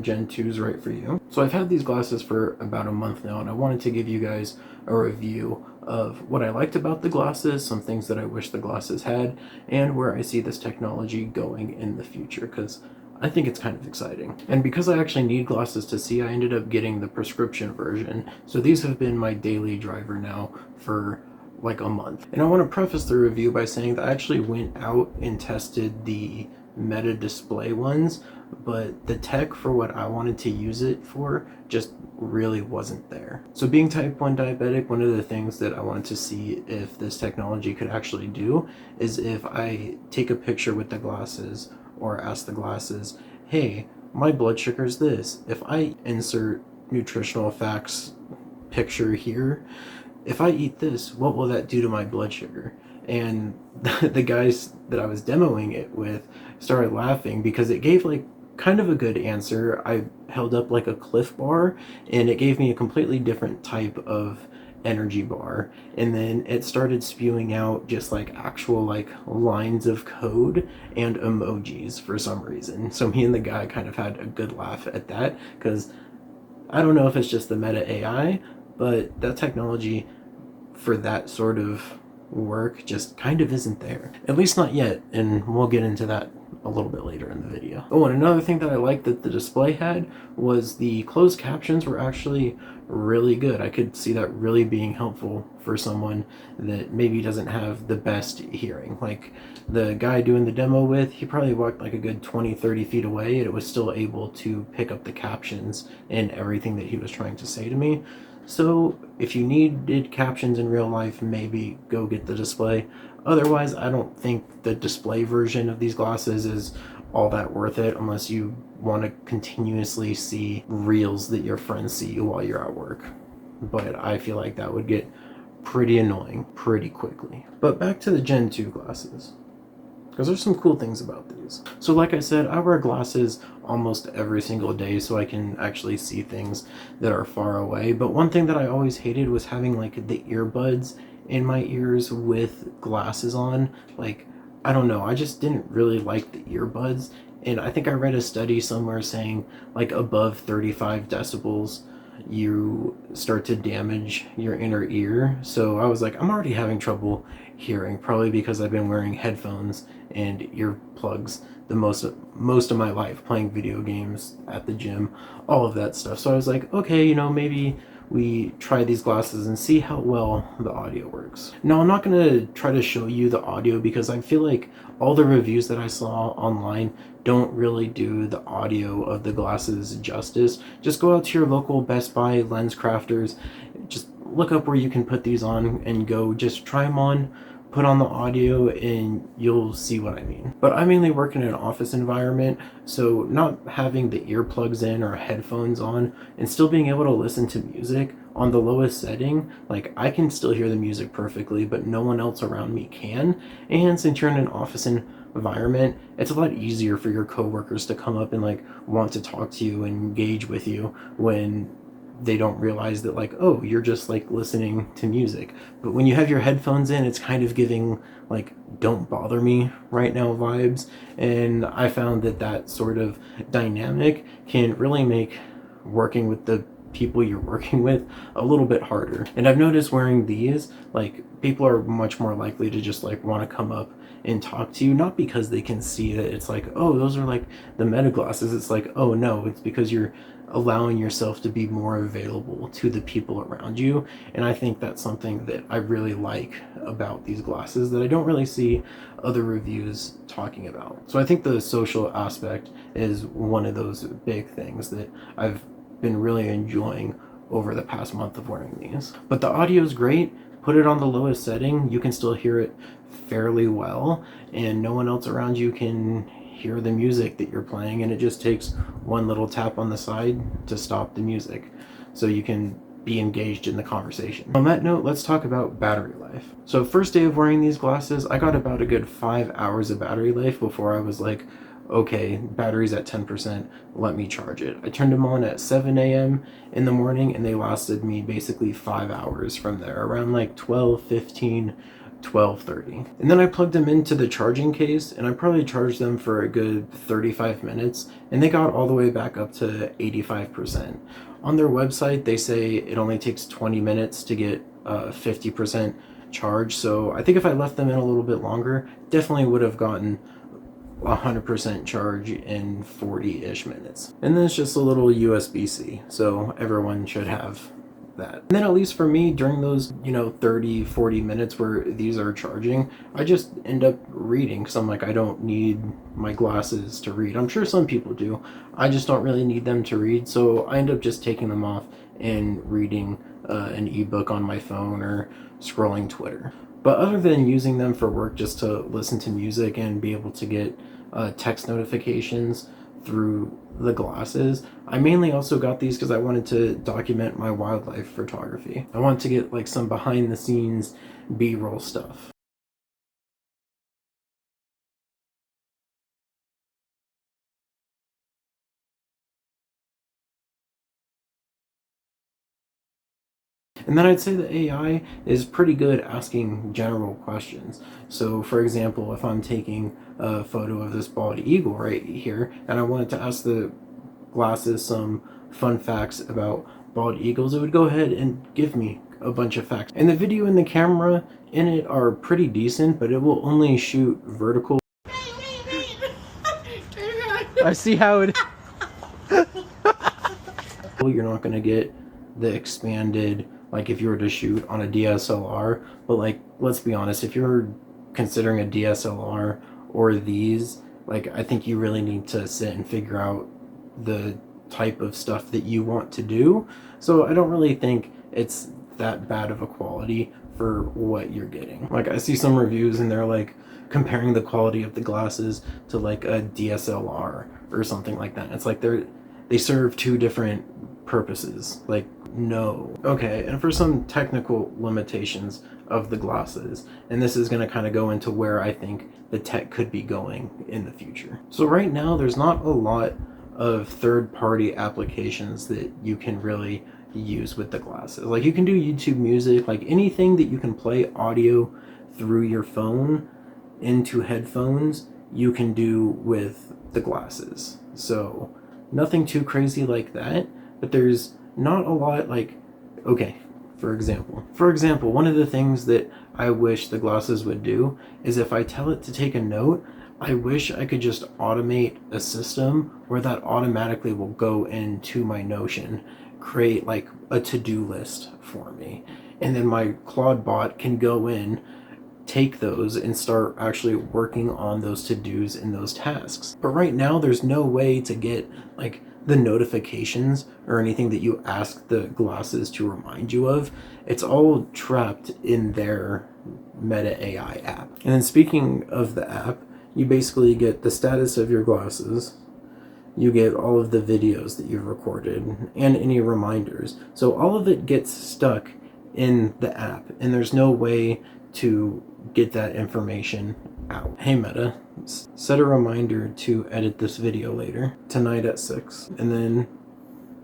Gen 2 is right for you. So I've had these glasses for about a month now, and I wanted to give you guys a review of what I liked about the glasses, some things that I wish the glasses had, and where I see this technology going in the future, because I think it's kind of exciting. And because I actually need glasses to see, I ended up getting the prescription version. So these have been my daily driver now for like a month. And I want to preface the review by saying that I actually went out and tested the Meta display ones, but the tech for what I wanted to use it for just really wasn't there. So being type 1 diabetic, one of the things that I wanted to see if this technology could actually do is if I take a picture with the glasses or ask the glasses, hey, my blood sugar is this. If I insert nutritional facts picture here, if I eat this, what will that do to my blood sugar? And the guys that I was demoing it with started laughing because it gave like kind of a good answer. I held up like a Cliff Bar and it gave me a completely different type of energy bar, and then it started spewing out just like actual like lines of code and emojis for some reason. So me and the guy kind of had a good laugh at that, because I don't know if it's just the Meta AI, but that technology for that sort of work just kind of isn't there, at least not yet, and we'll get into that a little bit later in the video. Oh, and another thing that I liked that the display had was the closed captions were actually really good. I could see that really being helpful for someone that maybe doesn't have the best hearing. Like the guy doing the demo with, he probably walked like a good 20-30 feet away and it was still able to pick up the captions and everything that he was trying to say to me. So if you needed captions in real life, maybe go get the display. Otherwise, I don't think the display version of these glasses is all that worth it unless you want to continuously see reels that your friends see you while you're at work. But I feel like that would get pretty annoying pretty quickly. But back to the Gen 2 glasses, because there's some cool things about these. So like I said, I wear glasses almost every single day so I can actually see things that are far away. But one thing that I always hated was having like the earbuds in my ears with glasses on. Like, I don't know, I just didn't really like the earbuds. And I think I read a study somewhere saying like above 35 decibels you start to damage your inner ear. So I was like, I'm already having trouble hearing, probably because I've been wearing headphones and earplugs the most of my life, playing video games at the gym, all of that stuff. So I was like, okay, you know, maybe we try these glasses and see how well the audio works. Now, I'm not going to try to show you the audio because I feel like all the reviews that I saw online don't really do the audio of the glasses justice. Just go out to your local Best Buy lens crafters, just look up where you can put these on and go just try them on, put on the audio, and you'll see what I mean. But I mainly work in an office environment, so not having the earplugs in or headphones on and still being able to listen to music on the lowest setting, like I can still hear the music perfectly, but no one else around me can. And since you're in an office environment, it's a lot easier for your coworkers to come up and like want to talk to you and engage with you when they don't realize that like, oh, you're just like listening to music. But when you have your headphones in, it's kind of giving like don't bother me right now vibes. And I found that that sort of dynamic can really make working with the people you're working with a little bit harder. And I've noticed wearing these, like people are much more likely to just like want to come up and talk to you, not because they can see that it's like, oh, those are like the Meta glasses. It's like, oh no, it's because you're allowing yourself to be more available to the people around you. And I think that's something that I really like about these glasses that I don't really see other reviews talking about. So I think the social aspect is one of those big things that I've been really enjoying over the past month of wearing these. But the audio is great. Put it on the lowest setting, you can still hear it fairly well, and no one else around you can hear the music that you're playing, and it just takes one little tap on the side to stop the music so you can be engaged in the conversation. On that note, let's talk about battery life. So first day of wearing these glasses, I got about a good 5 hours of battery life before I was like, okay, battery's at 10%, let me charge it. I turned them on at 7 a.m. in the morning and they lasted me basically 5 hours from there. Around like 12:15 12:30. And then I plugged them into the charging case, and I probably charged them for a good 35 minutes, and they got all the way back up to 85%. On their website, they say it only takes 20 minutes to get 50% charge. So I think if I left them in a little bit longer, definitely would have gotten 100% charge in 40-ish minutes. And then it's just a little USB-C, so everyone should have that. And then at least for me, during those 30-40 minutes where these are charging, I just end up reading, because I'm like, I don't need my glasses to read. I'm sure some people do. I just don't really need them to read, so I end up just taking them off and reading an ebook on my phone or scrolling Twitter. But other than using them for work, just to listen to music and be able to get text notifications through the glasses, I mainly also got these because I wanted to document my wildlife photography. I wanted to get like some behind the scenes B-roll stuff. And then I'd say the AI is pretty good asking general questions. So for example, if I'm taking a photo of this bald eagle right here, and I wanted to ask the glasses some fun facts about bald eagles, it would go ahead and give me a bunch of facts. And the video and the camera in it are pretty decent, but it will only shoot vertical. I see how it. You're not going to get the expanded, like if you were to shoot on a DSLR, but like, let's be honest, if you're considering a DSLR or these, like, I think you really need to sit and figure out the type of stuff that you want to do. So I don't really think it's that bad of a quality for what you're getting. Like, I see some reviews and they're like comparing the quality of the glasses to like a DSLR or something like that. It's like they serve two different purposes. Like, no. Okay, and for some technical limitations of the glasses, and this is going to kind of go into where I think the tech could be going in the future. So right now there's not a lot of third-party applications that you can really use with the glasses. Like, you can do YouTube music, like anything that you can play audio through your phone into headphones, you can do with the glasses. So nothing too crazy like that, but there's not a lot. Like, okay, for example, one of the things that I wish the glasses would do is if I tell it to take a note, I wish I could just automate a system where that automatically will go into my Notion, create like a to-do list for me, and then my Claude bot can go in, take those, and start actually working on those to-dos and those tasks. But right now there's no way to get like the notifications or anything that you ask the glasses to remind you of. It's all trapped in their Meta AI app. And then speaking of the app, you basically get the status of your glasses, you get all of the videos that you've recorded, and any reminders. So all of it gets stuck in the app, and there's no way to get that information out. Hey Meta, set a reminder to edit this video later, tonight at 6, and then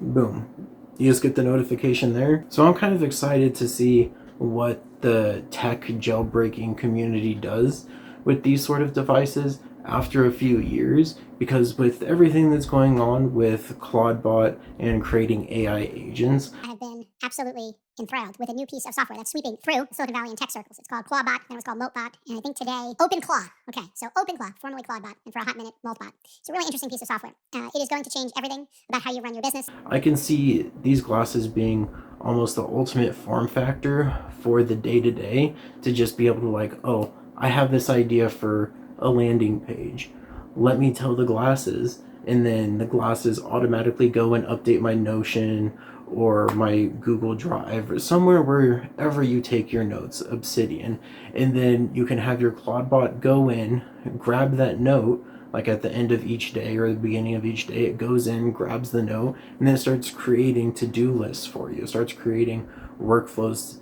boom, you just get the notification there. So I'm kind of excited to see what the tech jailbreaking community does with these sort of devices after a few years, because with everything that's going on with Claudebot and creating AI agents, I have been absolutely enthralled with a new piece of software that's sweeping through Silicon Valley and tech circles. It's called Clawbot, then it was called Moltbot, and I think today, OpenClaw. Okay, so OpenClaw, formerly Clawbot, and for a hot minute, Moltbot. It's a really interesting piece of software. It is going to change everything about how you run your business. I can see these glasses being almost the ultimate form factor for the day-to-day, to just be able to like, oh, I have this idea for a landing page. Let me tell the glasses, and then the glasses automatically go and update my Notion or my Google Drive or somewhere wherever you take your notes, Obsidian, and then you can have your Claudebot go in, grab that note, like at the end of each day or the beginning of each day, it goes in, grabs the note, and then it starts creating to-do lists for you. It starts creating workflows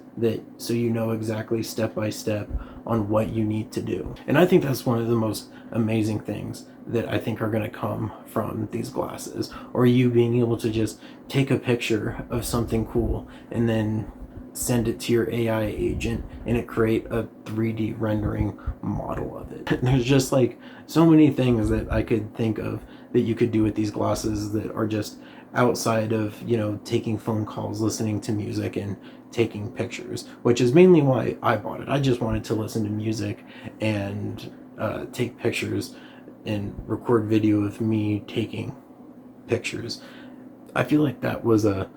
so you know exactly step by step on what you need to do. And I think that's one of the most amazing things that I think are going to come from these glasses, or you being able to just take a picture of something cool and then send it to your AI agent and it create a 3D rendering model of it. There's just like so many things that I could think of that you could do with these glasses that are just outside of, you know, taking phone calls, listening to music, and taking pictures, which is mainly why I bought it. I just wanted to listen to music and take pictures and record video of me taking pictures. I feel like that was a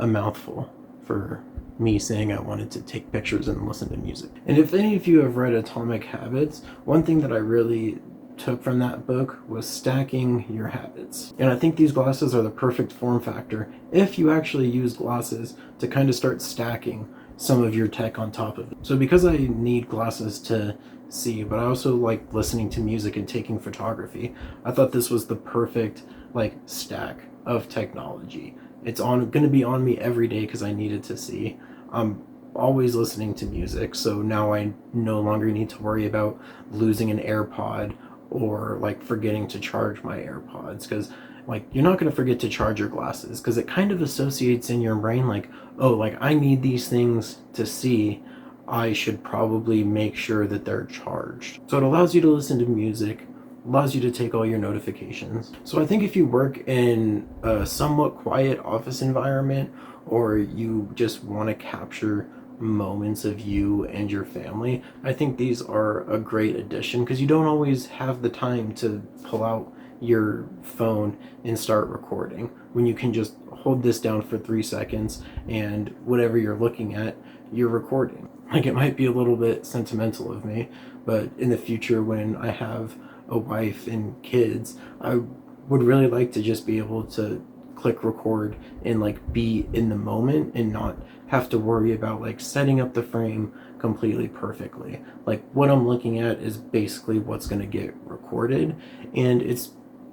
mouthful for me saying I wanted to take pictures and listen to music. And if any of you have read Atomic Habits, one thing that I really took from that book was stacking your habits. And I think these glasses are the perfect form factor if you actually use glasses to kind of start stacking some of your tech on top of it. So because I need glasses to see, but I also like listening to music and taking photography, I thought this was the perfect like stack of technology. It's going to be on me every day because I need it to see. I'm always listening to music, so now I no longer need to worry about losing an AirPod or like forgetting to charge my AirPods, because like you're not going to forget to charge your glasses, because it kind of associates in your brain like, oh, like I need these things to see, I should probably make sure that they're charged. So it allows you to listen to music, allows you to take all your notifications. So I think if you work in a somewhat quiet office environment, or you just want to capture moments of you and your family, I think these are a great addition, because you don't always have the time to pull out your phone and start recording when you can just hold this down for 3 seconds and whatever you're looking at, you're recording. Like, it might be a little bit sentimental of me, but in the future when I have a wife and kids, I would really like to just be able to click record and like be in the moment and not have to worry about like setting up the frame completely perfectly. Like, what I'm looking at is basically what's going to get recorded, and it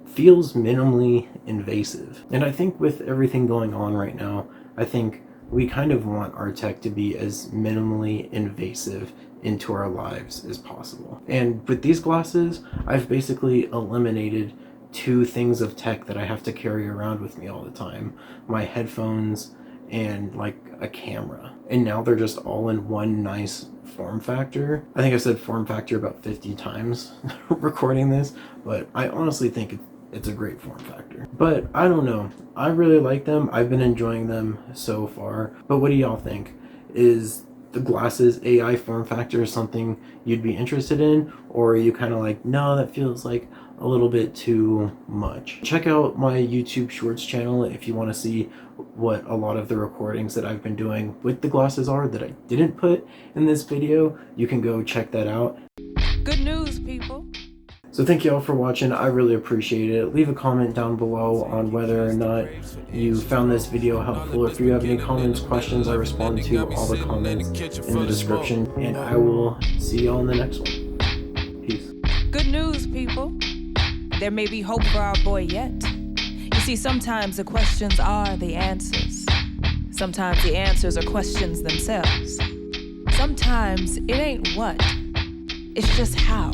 feels minimally invasive. And I think with everything going on right now, I think we kind of want our tech to be as minimally invasive into our lives as possible. And with these glasses, I've basically eliminated 2 things of tech that I have to carry around with me all the time: my headphones and like a camera. And now they're just all in one nice form factor. I think I said form factor about 50 times recording this, but I honestly think it's a great form factor. But I don't know, I really like them. I've been enjoying them so far. But what do y'all think? Is the glasses AI form factor something you'd be interested in, or are you kind of like, no, that feels like a little bit too much? Check out my YouTube Shorts channel if you want to see what a lot of the recordings that I've been doing with the glasses are that I didn't put in this video. You can go check that out. Good news, people. So thank you all for watching. I really appreciate it. Leave a comment down below on whether or not you found this video helpful. If you have any comments, questions, I respond to all the comments in the description. And I will see y'all in the next one. Peace. Good news, people. There may be hope for our boy yet. You see, sometimes the questions are the answers. Sometimes the answers are questions themselves. Sometimes it ain't what, it's just how.